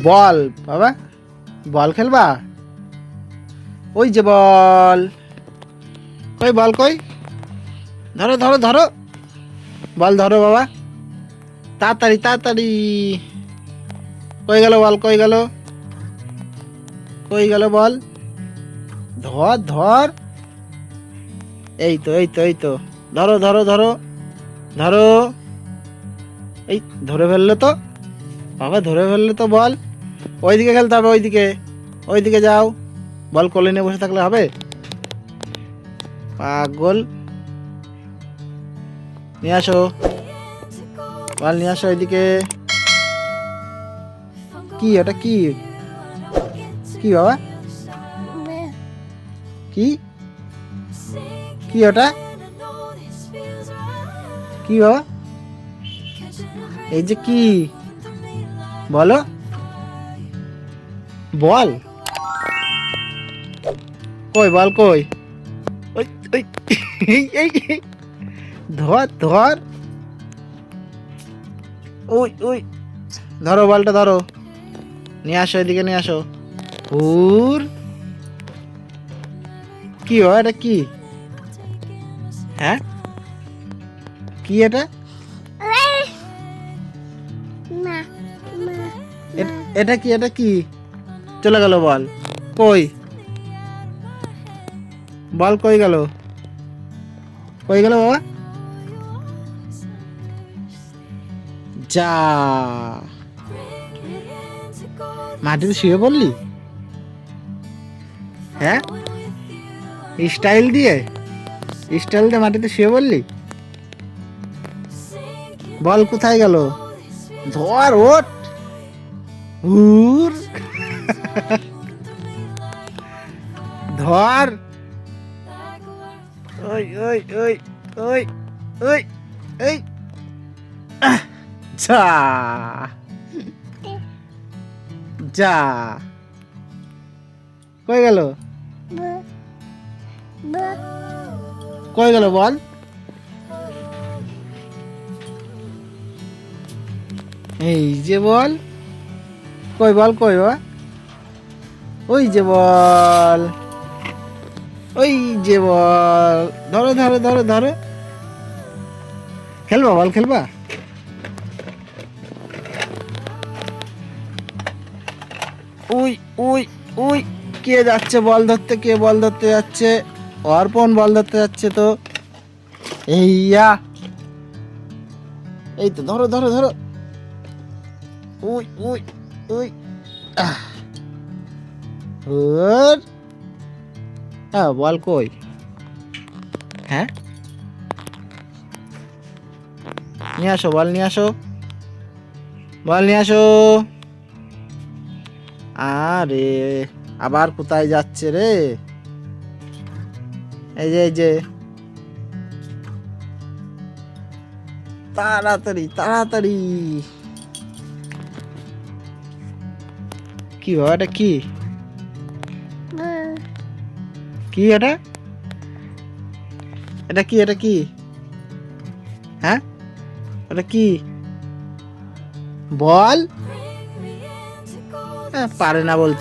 বল বাবা, বল খেলবা? ওই যে বল, কই বল কই? ধরো ধরো ধরো, বল ধরো বাবা, তাড়াতাড়ি তাড়াতাড়ি। কই গেল বল, কই গেল? কই গেল বল? ধর ধর, এই তো এই তো এই তো, ধরো ধরো ধরো ধরো। এই ধরে ফেললে তো বাবা, ধরে ফেললে তো বল। ওইদিকে খেলতে হবে, ওইদিকে, ওইদিকে যাও। বল কোলে নিয়ে বসে থাকলে হবে? পাগল, নিয়ে আসো, বল নিয়ে আসো ওইদিকে। কি ওটা, কি কি বাবা, কি কি ওটা, কি বাবা? এই যে কি, বলো, বল কই, বল কই? ওই ওই, এই ধর ধর, ওই ওই, ধরো বলটা ধরো, নিয়ে আসো এদিকে নিয়ে আসো। হুর, কি হয় এটা, কি? হ্যাঁ, কি এটা? এটা কি, এটা কি? চলে গেল বল, কই বল, কই গেল, কই গেল বাবা? যা, মাটিতে শুয়ে পড়লি? হ্যাঁ, স্টাইল দিয়ে, স্টাইল দিয়ে মাটিতে শুয়ে পড়লি? বল কোথায় গেল? ধর, ওঠ, হুর, ধর, ওই ওই ওই ওই ওই ওই, যা যা, কই গেল, কই গেল বল? এই যে বল, কই বল, কই বাবা? ওই যে বল, ওই যে বল, ধরো ধরো ধরো ধরো, খেলবা বল, খেলবা? উই উই উই, কে যাচ্ছে বল ধরতে, কে বল ধরতে যাচ্ছে? অর্পণ বল ধরতে যাচ্ছে তো। এইয়া, এই তো, ধরো ধরো ধরো, উই উই উই, হুর, হ্যাঁ বল কই? হ্যাঁ, নিয়ে আসো বল, নিয়ে আসো, বল নিয়ে আসো। আরে আবার কোথায় যাচ্ছে রে? এই যে, এই যে, তাড়াতাড়ি তাড়াতাড়ি। কি বাবা, এটা কি? কি এটা, এটা কি, এটা কি? হ্যাঁ, এটা কি বল? পারে না বলতে।